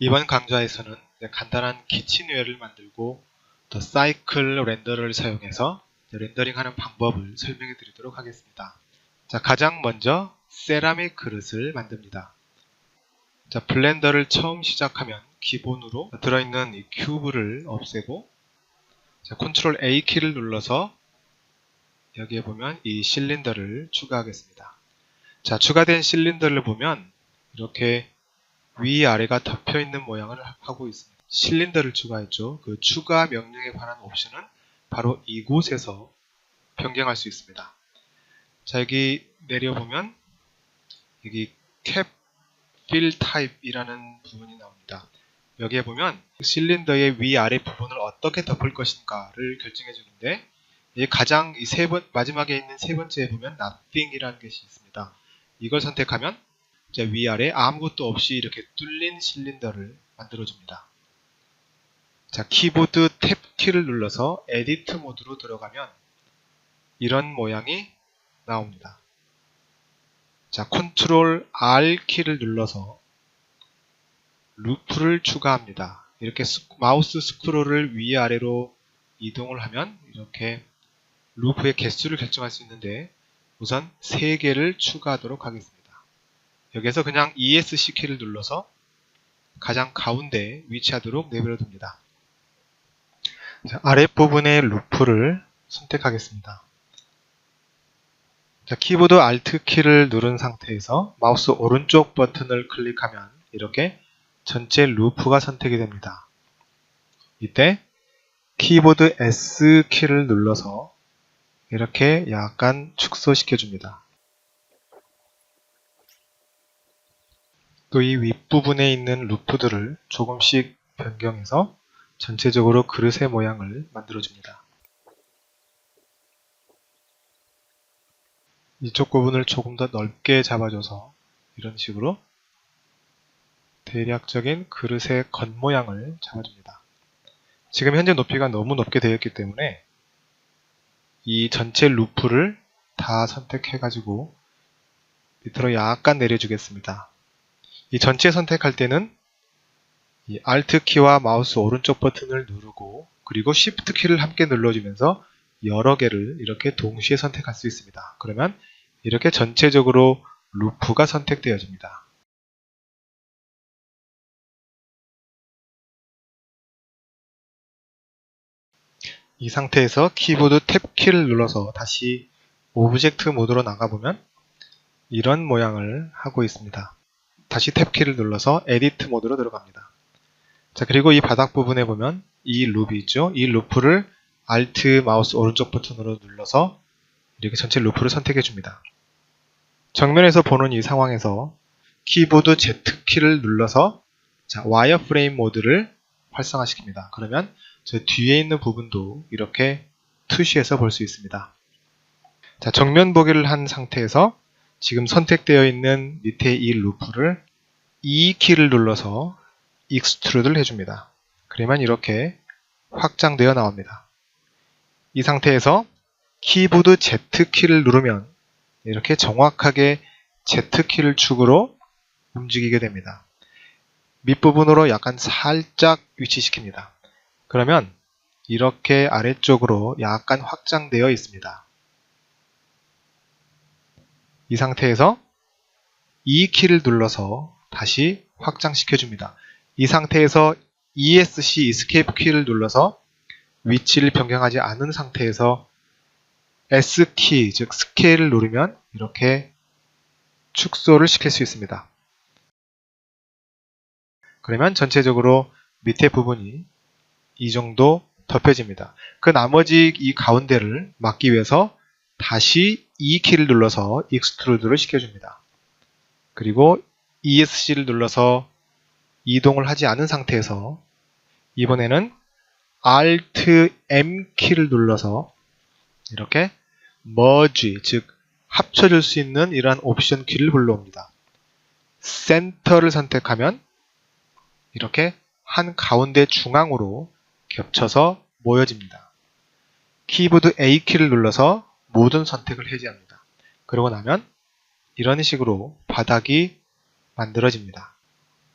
이번 강좌에서는 간단한 키친웨어를 만들고 더 사이클 렌더러를 사용해서 렌더링하는 방법을 설명해 드리도록 하겠습니다. 자, 가장 먼저 세라믹 그릇을 만듭니다. 자, 블렌더를 처음 시작하면 기본으로 들어있는 이 큐브를 없애고, 자, 컨트롤 A 키를 눌러서 여기에 보면 이 실린더를 추가하겠습니다. 자, 추가된 실린더를 보면 이렇게 위아래가 덮여있는 모양을 하고 있습니다. 실린더를 추가했죠. 그 추가 명령에 관한 옵션은 바로 이곳에서 변경할 수 있습니다. 자, 여기 내려보면 여기 캡 필 타입이라는 부분이 나옵니다. 여기에 보면 실린더의 위아래 부분을 어떻게 덮을 것인가를 결정해 주는데, 가장 마지막에 있는 세 번째에 보면 nothing이라는 것이 있습니다. 이걸 선택하면 위아래 아무것도 없이 이렇게 뚫린 실린더를 만들어줍니다. 자, 키보드 탭 키를 눌러서 에디트 모드로 들어가면 이런 모양이 나옵니다. 자, 컨트롤 R 키를 눌러서 루프를 추가합니다. 이렇게 마우스 스크롤을 위아래로 이동을 하면 이렇게 루프의 개수를 결정할 수 있는데, 우선 3개를 추가하도록 하겠습니다. 여기서 그냥 ESC 키를 눌러서 가장 가운데 위치하도록 내버려 둡니다. 자, 아랫부분의 루프를 선택하겠습니다. 자, 키보드 Alt 키를 누른 상태에서 마우스 오른쪽 버튼을 클릭하면 이렇게 전체 루프가 선택이 됩니다. 이때 키보드 S 키를 눌러서 이렇게 약간 축소시켜 줍니다. 또 이 윗부분에 있는 루프들을 조금씩 변경해서 전체적으로 그릇의 모양을 만들어줍니다. 이쪽 부분을 조금 더 넓게 잡아줘서 이런 식으로 대략적인 그릇의 겉모양을 잡아줍니다. 지금 현재 높이가 너무 높게 되어 있기 때문에 이 전체 루프를 다 선택해가지고 밑으로 약간 내려주겠습니다. 이 전체 선택할 때는 이 Alt 키와 마우스 오른쪽 버튼을 누르고 그리고 Shift 키를 함께 눌러주면서 여러 개를 이렇게 동시에 선택할 수 있습니다. 그러면 이렇게 전체적으로 루프가 선택되어집니다. 이 상태에서 키보드 탭 키를 눌러서 다시 오브젝트 모드로 나가보면 이런 모양을 하고 있습니다. 다시 탭 키를 눌러서 에디트 모드로 들어갑니다. 자, 그리고 이 바닥 부분에 보면 이 루프 있죠? 이 루프를 Alt 마우스 오른쪽 버튼으로 눌러서 이렇게 전체 루프를 선택해 줍니다. 정면에서 보는 이 상황에서 키보드 Z 키를 눌러서 와이어프레임 모드를 활성화시킵니다. 그러면 저 뒤에 있는 부분도 이렇게 투시해서 볼 수 있습니다. 자, 정면 보기를 한 상태에서 지금 선택되어 있는 밑에 이 루프를 E 키를 눌러서 익스트루드를 해줍니다. 그러면 이렇게 확장되어 나옵니다. 이 상태에서 키보드 Z 키를 누르면 이렇게 정확하게 Z 키를 축으로 움직이게 됩니다. 밑부분으로 약간 살짝 위치시킵니다. 그러면 이렇게 아래쪽으로 약간 확장되어 있습니다. 이 상태에서 E 키를 눌러서 다시 확장시켜 줍니다. 이 상태에서 ESC Escape 키를 눌러서 위치를 변경하지 않은 상태에서 S키, 즉 스케일을 누르면 이렇게 축소를 시킬 수 있습니다. 그러면 전체적으로 밑에 부분이 이 정도 덮여집니다. 그 나머지 이 가운데를 막기 위해서 다시 E 키를 눌러서 익스트루드를 시켜줍니다. 그리고 ESC를 눌러서 이동을 하지 않은 상태에서 이번에는 Alt M 키를 눌러서 이렇게 merge, 즉 합쳐줄 수 있는 이러한 옵션 키를 불러옵니다. 센터를 선택하면 이렇게 한 가운데 중앙으로 겹쳐서 모여집니다. 키보드 A키를 눌러서 모든 선택을 해제합니다. 그러고 나면 이런 식으로 바닥이 만들어집니다.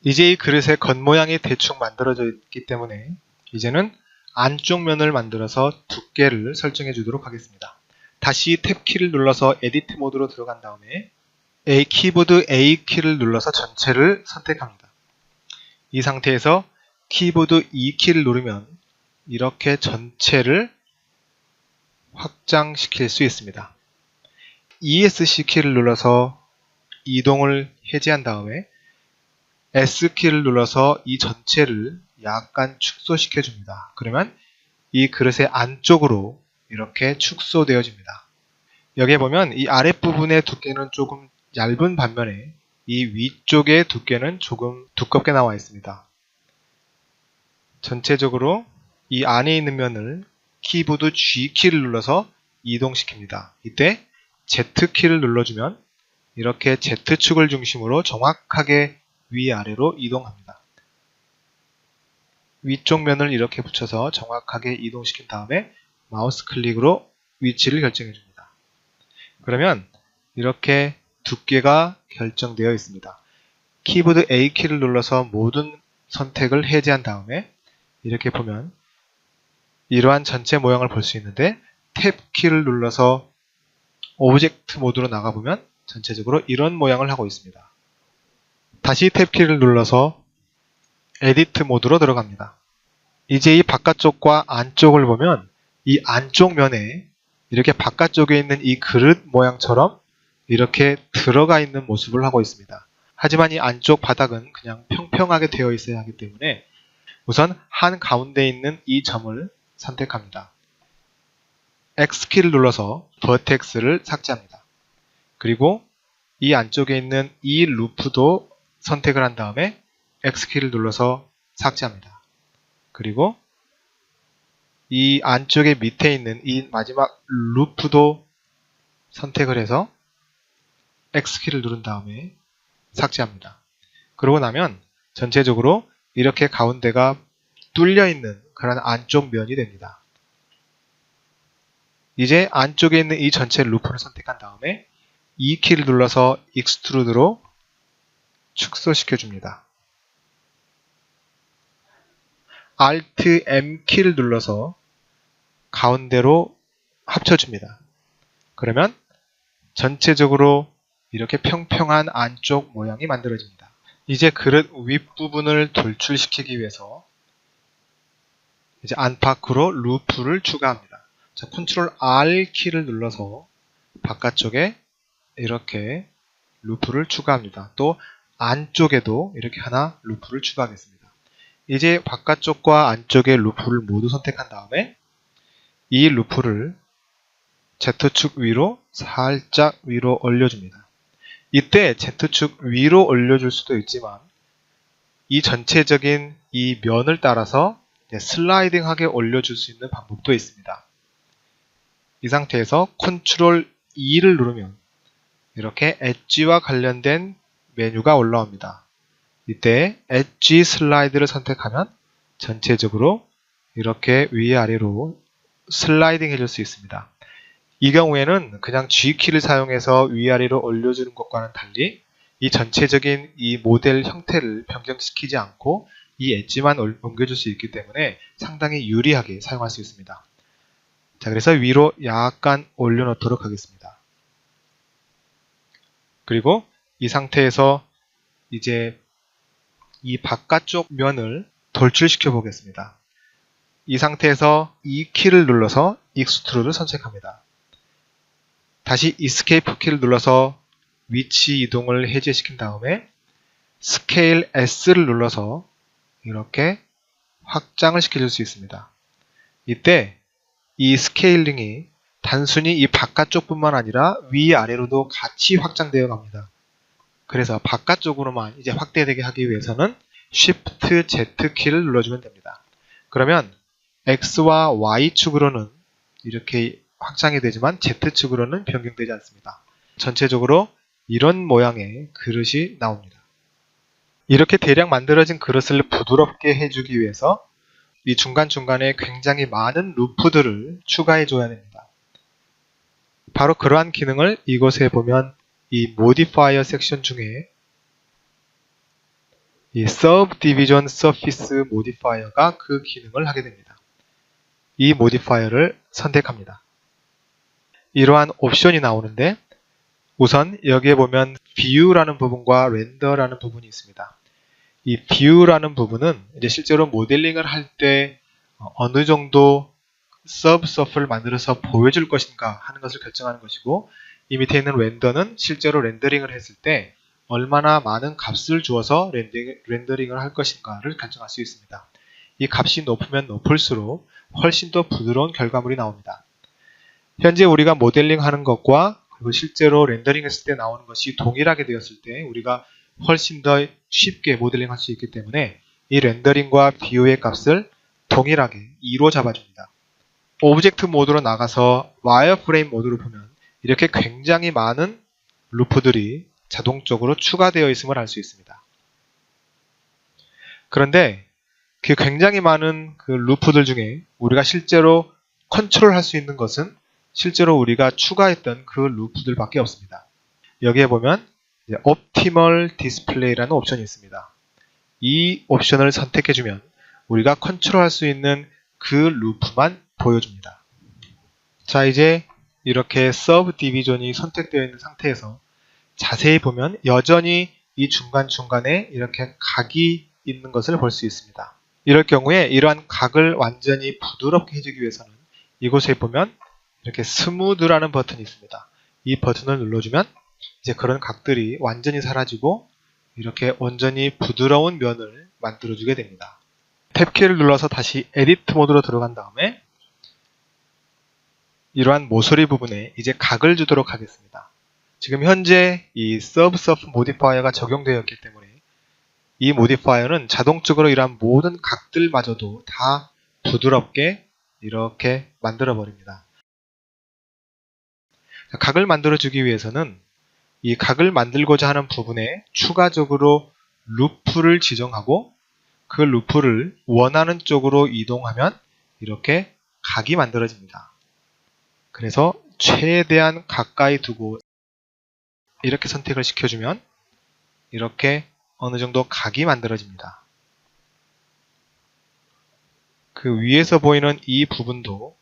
이제 이 그릇의 겉모양이 대충 만들어져 있기 때문에 이제는 안쪽 면을 만들어서 두께를 설정해 주도록 하겠습니다. 다시 탭키를 눌러서 에디트 모드로 들어간 다음에 키보드 A키를 눌러서 전체를 선택합니다. 이 상태에서 키보드 E키를 누르면 이렇게 전체를 확장시킬 수 있습니다. ESC키를 눌러서 이동을 해제한 다음에 S키를 눌러서 이 전체를 약간 축소시켜 줍니다. 그러면 이 그릇의 안쪽으로 이렇게 축소되어집니다. 여기에 보면 이 아랫부분의 두께는 조금 얇은 반면에 이 위쪽의 두께는 조금 두껍게 나와 있습니다. 전체적으로 이 안에 있는 면을 키보드 G키를 눌러서 이동시킵니다. 이때 Z키를 눌러주면 이렇게 Z축을 중심으로 정확하게 위아래로 이동합니다. 위쪽 면을 이렇게 붙여서 정확하게 이동시킨 다음에 마우스 클릭으로 위치를 결정해 줍니다. 그러면 이렇게 두께가 결정되어 있습니다. 키보드 A키를 눌러서 모든 선택을 해제한 다음에 이렇게 보면 이러한 전체 모양을 볼 수 있는데 탭키를 눌러서 오브젝트 모드로 나가보면 전체적으로 이런 모양을 하고 있습니다. 다시 탭키를 눌러서 에디트 모드로 들어갑니다. 이제 이 바깥쪽과 안쪽을 보면 이 안쪽 면에 이렇게 바깥쪽에 있는 이 그릇 모양처럼 이렇게 들어가 있는 모습을 하고 있습니다. 하지만 이 안쪽 바닥은 그냥 평평하게 되어 있어야 하기 때문에 우선 한 가운데 있는 이 점을 선택합니다. X키를 눌러서 버텍스를 삭제합니다. 그리고 이 안쪽에 있는 이 루프도 선택을 한 다음에 X키를 눌러서 삭제합니다. 그리고 이 안쪽에 밑에 있는 이 마지막 루프도 선택을 해서 X키를 누른 다음에 삭제합니다. 그러고 나면 전체적으로 이렇게 가운데가 뚫려 있는 그런 안쪽 면이 됩니다. 이제 안쪽에 있는 이 전체 루프를 선택한 다음에 E키를 눌러서 익스트루드로 축소시켜 줍니다. Alt M키를 눌러서 가운데로 합쳐줍니다. 그러면 전체적으로 이렇게 평평한 안쪽 모양이 만들어집니다. 이제 그릇 윗부분을 돌출시키기 위해서 이제 안팎으로 루프를 추가합니다. 자, 컨트롤 R 키를 눌러서 바깥쪽에 이렇게 루프를 추가합니다. 또 안쪽에도 이렇게 하나 루프를 추가하겠습니다. 이제 바깥쪽과 안쪽의 루프를 모두 선택한 다음에 이 루프를 Z축 위로 살짝 위로 올려줍니다. 이때 Z축 위로 올려줄 수도 있지만 이 전체적인 이 면을 따라서 슬라이딩하게 올려줄 수 있는 방법도 있습니다. 이 상태에서 컨트롤 E를 누르면 이렇게 엣지와 관련된 메뉴가 올라옵니다. 이때 엣지 슬라이드를 선택하면 전체적으로 이렇게 위아래로 슬라이딩 해줄 수 있습니다. 이 경우에는 그냥 G키를 사용해서 위아래로 올려주는 것과는 달리 이 전체적인 이 모델 형태를 변경시키지 않고 이 엣지만 옮겨줄 수 있기 때문에 상당히 유리하게 사용할 수 있습니다. 자, 그래서 위로 약간 올려놓도록 하겠습니다. 그리고 이 상태에서 이제 이 바깥쪽 면을 돌출시켜 보겠습니다. 이 상태에서 이 키를 눌러서 익스트루드를 선택합니다. 다시 Escape 키를 눌러서 위치 이동을 해제시킨 다음에 스케일 S를 눌러서 이렇게 확장을 시켜줄 수 있습니다. 이때 이 스케일링이 단순히 이 바깥쪽뿐만 아니라 위아래로도 같이 확장되어 갑니다. 그래서 바깥쪽으로만 이제 확대되게 하기 위해서는 Shift Z 키를 눌러주면 됩니다. 그러면 X와 Y축으로는 이렇게 확장이 되지만 Z축으로는 변경되지 않습니다. 전체적으로 이런 모양의 그릇이 나옵니다. 이렇게 대략 만들어진 그릇을 부드럽게 해주기 위해서 이 중간중간에 굉장히 많은 루프들을 추가해 줘야 됩니다. 바로 그러한 기능을 이곳에 보면 이 모디파이어 섹션 중에 이 Subdivision Surface Modifier가 그 기능을 하게 됩니다. 이 모디파이어를 선택합니다. 이러한 옵션이 나오는데 우선 여기에 보면 View라는 부분과 Render라는 부분이 있습니다. 이 View라는 부분은 이제 실제로 모델링을 할 때 어느 정도 서브서프를 만들어서 보여줄 것인가 하는 것을 결정하는 것이고, 이 밑에 있는 렌더는 실제로 렌더링을 했을 때 얼마나 많은 값을 주어서 렌더링을 할 것인가를 결정할 수 있습니다. 이 값이 높으면 높을수록 훨씬 더 부드러운 결과물이 나옵니다. 현재 우리가 모델링 하는 것과 그리고 실제로 렌더링 했을 때 나오는 것이 동일하게 되었을 때 우리가 훨씬 더 쉽게 모델링 할 수 있기 때문에 이 렌더링과 비유의 값을 동일하게 2로 잡아줍니다. 오브젝트 모드로 나가서 와이어프레임 모드로 보면 이렇게 굉장히 많은 루프들이 자동적으로 추가되어 있음을 알 수 있습니다. 그런데 그 굉장히 많은 그 루프들 중에 우리가 실제로 컨트롤할 수 있는 것은 실제로 우리가 추가했던 그 루프들밖에 없습니다. 여기에 보면 Optimal Display라는 옵션이 있습니다. 이 옵션을 선택해주면 우리가 컨트롤할 수 있는 그 루프만 보여줍니다. 자, 이제 이렇게 Subdivision이 선택되어 있는 상태에서 자세히 보면 여전히 이 중간중간에 이렇게 각이 있는 것을 볼 수 있습니다. 이럴 경우에 이러한 각을 완전히 부드럽게 해주기 위해서는 이곳에 보면 이렇게 스무드라는 버튼이 있습니다. 이 버튼을 눌러주면 이제 그런 각들이 완전히 사라지고 이렇게 온전히 부드러운 면을 만들어주게 됩니다. 탭키를 눌러서 다시 에디트 모드로 들어간 다음에 이러한 모서리 부분에 이제 각을 주도록 하겠습니다. 지금 현재 이 Subsurf 모디파이어가 적용되었기 때문에 이 모디파이어는 자동적으로 이러한 모든 각들마저도 다 부드럽게 이렇게 만들어 버립니다. 각을 만들어주기 위해서는 이 각을 만들고자 하는 부분에 추가적으로 루프를 지정하고 그 루프를 원하는 쪽으로 이동하면 이렇게 각이 만들어집니다. 그래서 최대한 가까이 두고 이렇게 선택을 시켜주면 이렇게 어느 정도 각이 만들어집니다. 그 위에서 보이는 이 부분도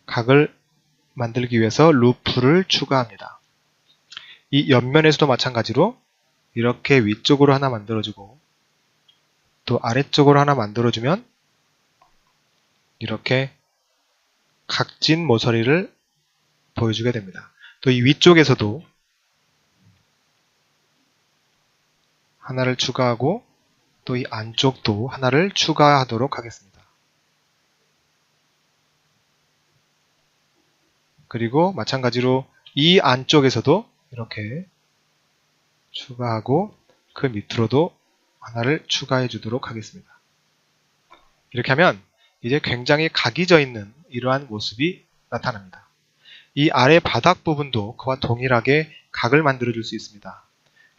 각을 만들기 위해서 루프를 추가합니다. 이 옆면에서도 마찬가지로 이렇게 위쪽으로 하나 만들어주고 또 아래쪽으로 하나 만들어주면 이렇게 각진 모서리를 보여주게 됩니다. 또 이 위쪽에서도 하나를 추가하고 또 이 안쪽도 하나를 추가하도록 하겠습니다. 그리고 마찬가지로 이 안쪽에서도 이렇게 추가하고 그 밑으로도 하나를 추가해 주도록 하겠습니다. 이렇게 하면 이제 굉장히 각이 져 있는 이러한 모습이 나타납니다. 이 아래 바닥 부분도 그와 동일하게 각을 만들어 줄 수 있습니다.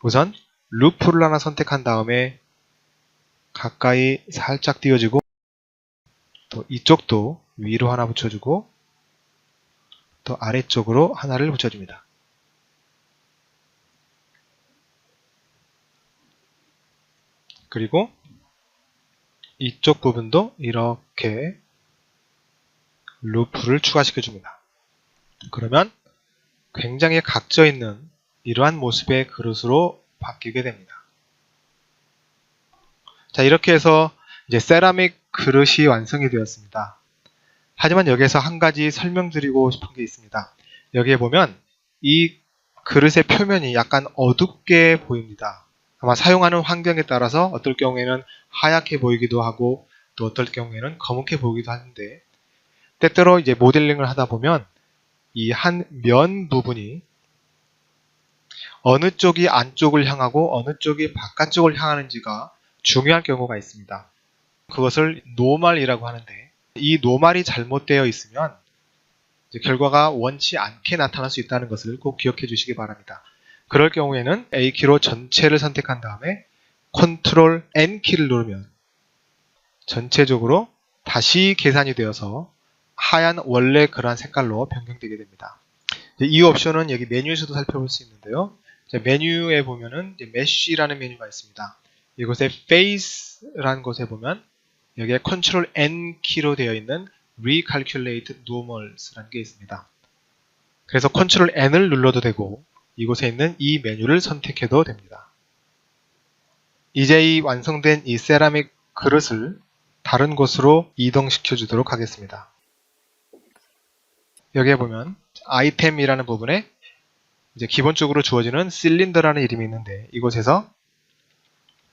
우선 루프를 하나 선택한 다음에 가까이 살짝 띄워주고 또 이쪽도 위로 하나 붙여주고 또 아래쪽으로 하나를 붙여줍니다. 그리고 이쪽 부분도 이렇게 루프를 추가시켜 줍니다. 그러면 굉장히 각져 있는 이러한 모습의 그릇으로 바뀌게 됩니다. 자, 이렇게 해서 이제 세라믹 그릇이 완성이 되었습니다. 하지만 여기에서 한 가지 설명드리고 싶은 게 있습니다. 여기에 보면 이 그릇의 표면이 약간 어둡게 보입니다. 아마 사용하는 환경에 따라서 어떨 경우에는 하얗게 보이기도 하고 또 어떨 경우에는 검게 보이기도 하는데 때때로 이제 모델링을 하다 보면 이 한 면 부분이 어느 쪽이 안쪽을 향하고 어느 쪽이 바깥쪽을 향하는지가 중요한 경우가 있습니다. 그것을 노멀이라고 하는데 이 노말이 잘못되어 있으면 이제 결과가 원치 않게 나타날 수 있다는 것을 꼭 기억해 주시기 바랍니다. 그럴 경우에는 A키로 전체를 선택한 다음에 Ctrl N키를 누르면 전체적으로 다시 계산이 되어서 하얀 원래 그러한 색깔로 변경되게 됩니다. 이 옵션은 여기 메뉴에서도 살펴볼 수 있는데요. 메뉴에 보면은 메쉬라는 메뉴가 있습니다. 이곳에 Face라는 곳에 보면 여기에 Ctrl N 키로 되어 있는 Recalculate Normals라는 게 있습니다. 그래서 Ctrl N을 눌러도 되고 이곳에 있는 이 메뉴를 선택해도 됩니다. 이제 이 완성된 이 세라믹 그릇을 다른 곳으로 이동시켜 주도록 하겠습니다. 여기에 보면 아이템이라는 부분에 이제 기본적으로 주어지는 실린더라는 이름이 있는데 이곳에서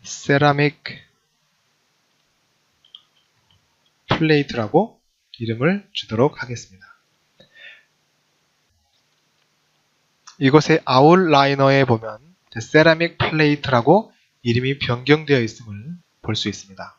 세라믹 플레이트라고 이름을 주도록 하겠습니다. 이곳에 아웃라이너에 보면 세라믹 플레이트라고 이름이 변경되어 있음을 볼 수 있습니다.